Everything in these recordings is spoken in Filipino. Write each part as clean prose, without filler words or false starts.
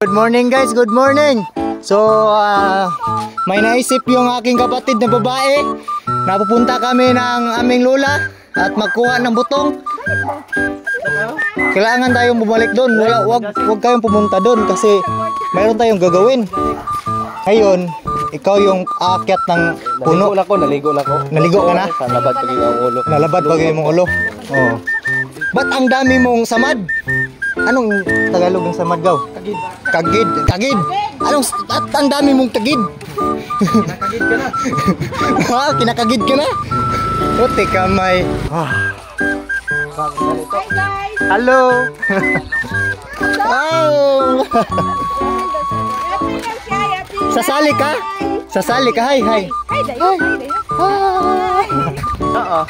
Good morning guys, good morning. So, may naisip yung aking kapatid na babae. Napupunta kami ng aming lola at magkuha ng butong. Kailangan tayong bumalik doon. Wag kayong pumunta doon kasi mayroon tayong gagawin. Ngayon, ikaw yung aakyat ng puno. Naligo na ko. Naligo ka na? Nalabad pag yung ulo. Nalabad pag yung ulo. Oh. Ba't ang dami mong samad? Anong Tagalog ng samad gaw? Kagid. Kagid. Kagid. At ang dami mong tagid. Kinakagid ka na. Kinakagid ka na. Puti kamay. Hi guys! Hello. Oh. Sasali ka? Sasali ka. Hi, hi. Hi dayo. Hi. Oo.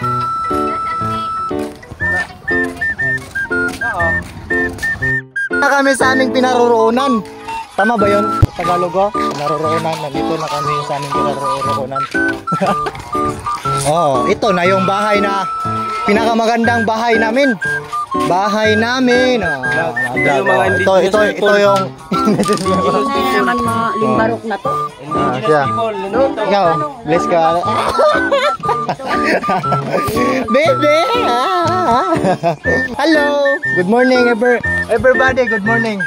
Kami sa aming pinaroroonan. Tama ba yun? Tagalog ko? Pinaroroonan. Nandito na kami sa aming pinaroroonan. Oh, ito na yung bahay na pinakamagandang bahay namin. Bahay namin. Ito yung naman mga limbarok na to. siya. Ikaw, bless ka. Baby! Hello! Good morning, everybody. Good morning.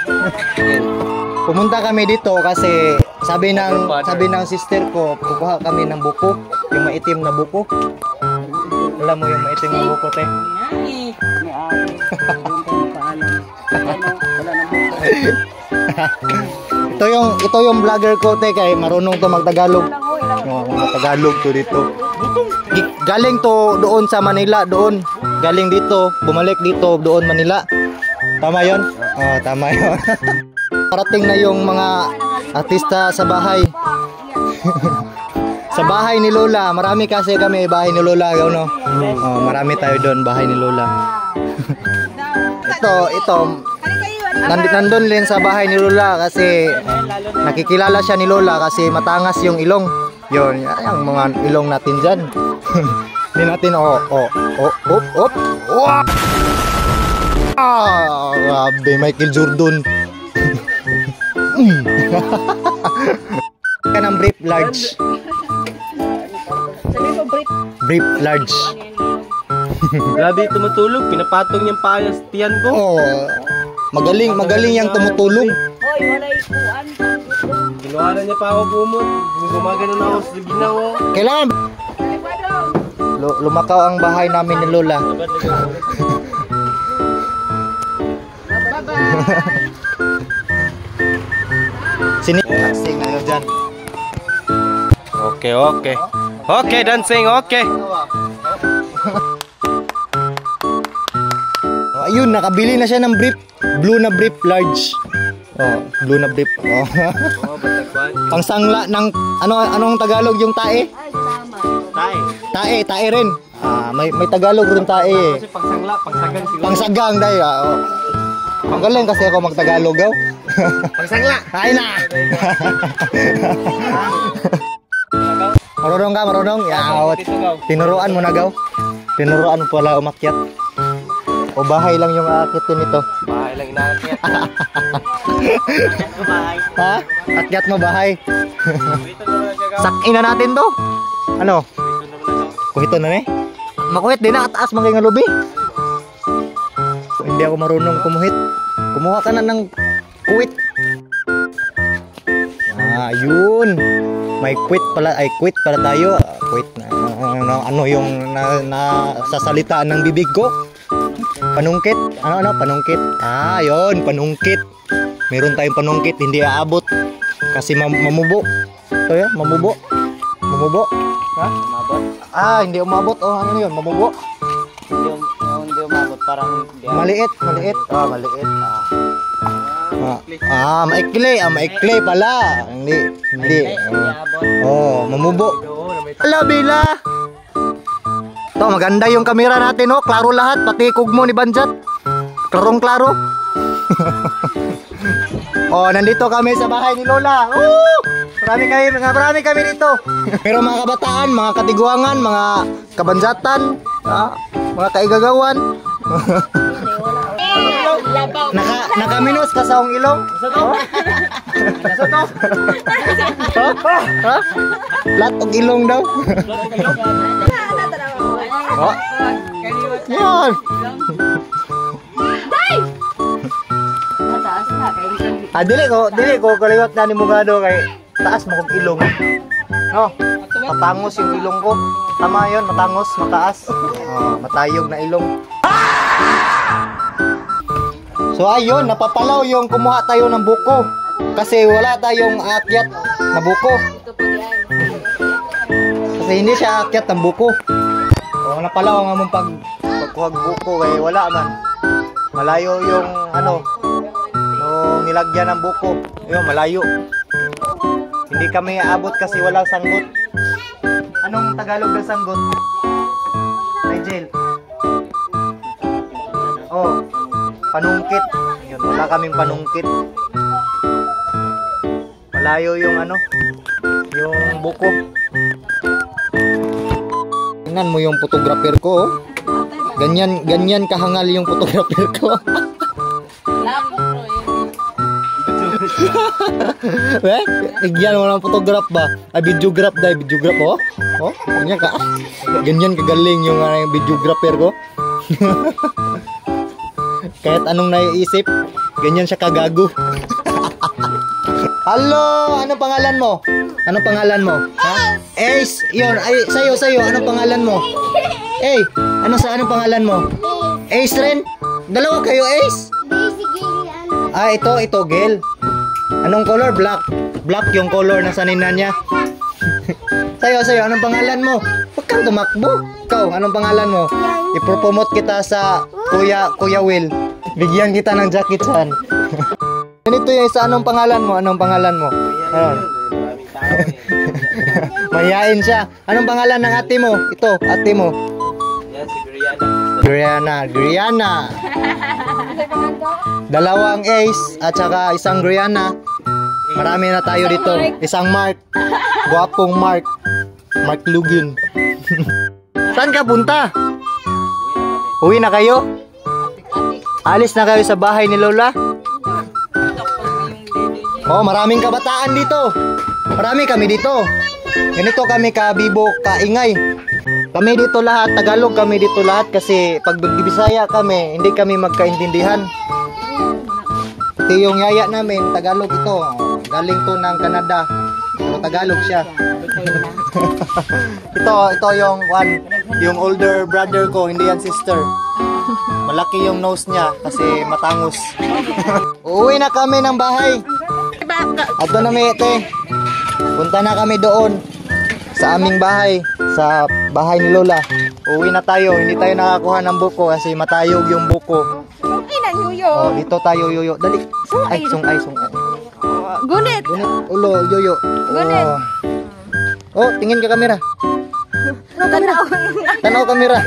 Pumunta kami dito kasi sabi ng sister ko, kukuha kami ng buko, yung maitim na buko. Alam mo yung maitim na buko, te? Ito yung vlogger ko, te, kay marunong to magtagalog. Magtagalog to dito. Galing to doon sa Manila, doon. Galing dito, bumalik dito, doon Manila. Tama 'yon? Oh, tama 'yon. Parating na yung mga artista sa bahay. Sa bahay ni Lola, marami kasi kami bahay ni Lola, no? Oh, marami tayo doon bahay ni Lola. ito nandun din sa bahay ni Lola kasi nakikilala siya ni Lola kasi matangas yung ilong. Yun, yung mga ilong natin dyan. Hindi natin, op. Grabe, Michael Jordan. Ka ng brief large. Brief large. Grabe tumutulog, pinapatong niyang payas tiyan ko. Oh, magaling yung tumutulog. Hoy, wala ikuan. Kinuhanan niya pa ako bumot. Gumagano na ako sa ginawa. Kailangan lumakaw ang bahay namin ni Lola. Sini dancing ayo dyan. Okay. Okay, dancing, okay. Oh, ayun, nakabili na siya ng brief. Blue na brief large. Oh, blue na brief. Oh. Pangsangla ng anong Tagalog yung tae? Tae rin. May Tagalog rin tae eh. Kasi pangsagang siguro. Pangsagang dai. Ang galing kasi ako magtagalog gaw. Pangsangla. Ay na. Marunong. Yawat. Tinuruan mo na gaw. Tinuruan mo pala umakyat. O bahay lang yung aakitin nito. Bahay lang inaakyat. Ha? Akyat mo bahay. Sakin na natin to. Ano? Kuhito na eh. Makuhit din na ataas mga lubi. Hindi ako marunong kumuhit. Kumuha ka na ng kuwit. Yun. May quit pala. Ay, quit pala tayo. Quit na. Ano yung nasasalitaan ng bibig ko? Panungkit. Ano? Panungkit. Yun. Panungkit. Meron tayong panungkit. Hindi aabot. Kasi mamubo. Ito yan. Mamubo. Ha? Umabot? Hindi umabot. Ano yun? Mamubo. Hindi umabot. Parang Maliit. Maliit. Maikli pala. Hindi. Mamubo. Ala, Bila. Ito, maganda yung kamera natin, oh. Klaro lahat, pati kugmo ni Banjat. Klarong-klaro. Oh, nandito kami sa bahay ni Lola. Marami kami dito. Pero mga kabataan, mga katiguangan, mga kabanjatan, mga kaigagawan. Nakaminos ka sa akong ilong? Sa to? Sa to? Ha? Lat og ilong daw. Oh. Yan. Dili ko kaliwat na ni Mugado kay taas mo kog ilong. No. Matangos yung ilong ko. Tama 'yon, matangos, mataas. Matayog na ilong. So ayun, napapalaw yung kumuha tayo ng buko. Kasi wala tayong aakyat na buko. Kasi hindi siya aakyat ng buko. So napalaw nga mong pagkuhag buko kaya wala man. Malayo yung yung nilagyan ng buko. Ayun, malayo. Hindi kami aabot kasi walang sanggot. Anong Tagalog ng sanggot? Nigel. Oh, panungkit. Yun, wala kaming panungkit. Malayo yung yung buko. Tingnan mo yung photographer ko. Oh. Ganyan kahangal yung photographer ko. Bigyan mo ng photograph ba? Videograph dahil videograph oh. Oh, ganyan ka. Ganyan kagaling yung videographer ko. Kahit anong naiisip, ganyan siya kagago. Hello, anong pangalan mo? Anong pangalan mo? Ha? Ace, yun, ay sayo, anong pangalan mo? Anong pangalan mo? Ace rin? Dalawa kayo, Ace? Ito, Gel. Anong color? Black. Black yung color na sanina niya. Sayo, anong pangalan mo? Huwag kang tumakbo. Ikaw, anong pangalan mo? Ipropromote kita sa Kuya Will. Bigyan kita ng Jackie Chan. Ganito yung isa, anong pangalan mo? Anong pangalan mo? Mayain siya. Anong pangalan ng ate mo? Ito, ate mo. Yan, si Griana. Griana. Dalawang Ace at saka isang Griana. Marami na tayo dito. Isang Mark. Guwapong Mark. Mark Lugin. Saan ka punta? Uwi na kayo? Alis na kayo sa bahay ni Lola? Oh, maraming kabataan dito. Marami kami dito. Ganito kami kabibo, kaingay. Kami dito lahat, Tagalog kami dito lahat kasi pag Bisaya kami, hindi kami magkaintindihan. Ito yung yaya namin, Tagalog ito. Galing to ng Canada. Pero Tagalog siya. ito yung older brother ko, hindi yan sister. Malaki yung nose niya kasi matangos. Uuwi na kami ng bahay. Ato na ite. Punta na kami doon sa aming bahay, sa bahay ni Lola. Uuwi na tayo, hindi tayo nakakuha ng buko kasi matayog yung buko. Oh, dito tayo yoyo. Dali. Ay, sungay. Gunit. Ulo, yoyo. Gunit. Oh, tingin ka kamera. Tanaw kamera.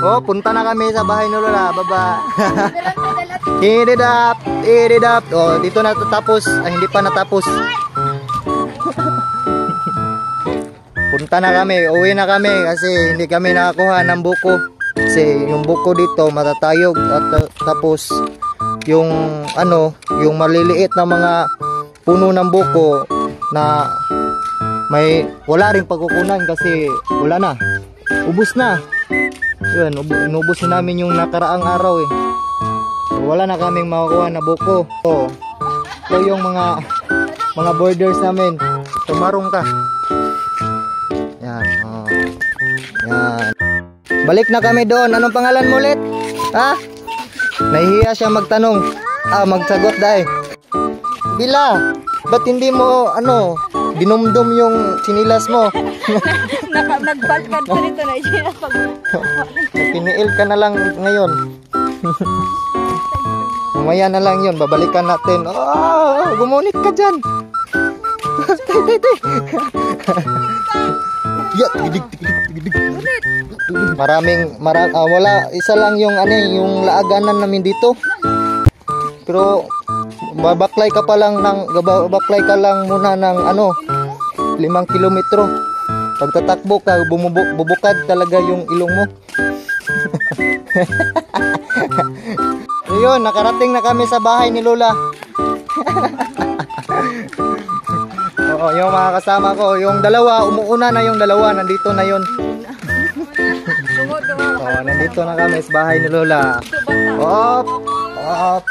Oh, punta na kami sa bahay ni Lola. Baba. Ididap. Oh, dito na tatapos. Ay, hindi pa natapos. Punta na kami. Uwi na kami kasi hindi kami nakakuha ng buko. Kasi yung buko dito matatayog at tapos yung yung maliliit na mga puno ng buko na wala ring pagkukunan kasi wala na. Ubos na. Yun, inubos na namin yung nakaraang araw eh. So, wala na kaming makukuha na buko. So yung mga borders namin. Tumarong ka. Yan. Oh. Yan. Balik na kami doon. Anong pangalan mo ulit? Ha? Nahihiya siya magtanong. Magsagot dahil. Bila, ba't hindi mo, dinumdum yung sinilas mo? Nagbalkad ko nito na siya. Piniil ka na lang ngayon. Mamaya na lang yun. Babalikan natin. Gumunit ka dyan. Wala, isa lang yung laaganan namin dito. Pero babaklay ka lang muna ng 5 kilometro. Pag tatakbo ka, bubukad talaga yung ilong mo. So yun, nakarating na kami sa bahay ni Lola. Oo, yung mga kasama ko, yung dalawa, umuuna na yung dalawa, nandito na yun. Oo, nandito na kami sa bahay ni Lola. Op, op.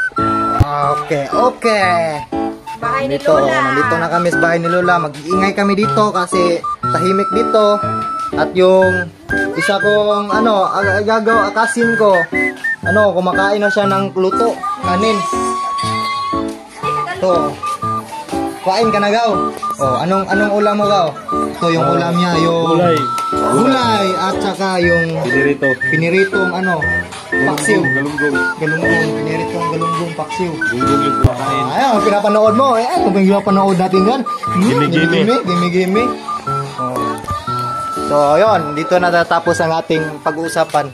Okay, okay. Bahay ni Nandito, Lola. nandito na kami sa bahay ni Lola. Mag-iingay kami dito kasi tahimik dito. At yung isa kong gagaw akasin ko, kumakain na siya ng luto, kanin. To. Kain ka na, gaw. Oh, anong ulam mo, gaw? Ito yung ulam niya, yung gulay at saka yung piniritong paksiw. Galunggong, piniritong galunggong paksiw. Gunggong yung kumakain. Ayun, pinapanood mo. Kung pinapanood natin yan. Gimme. Oh. So, ayun, dito na natapos ang ating pag-uusapan.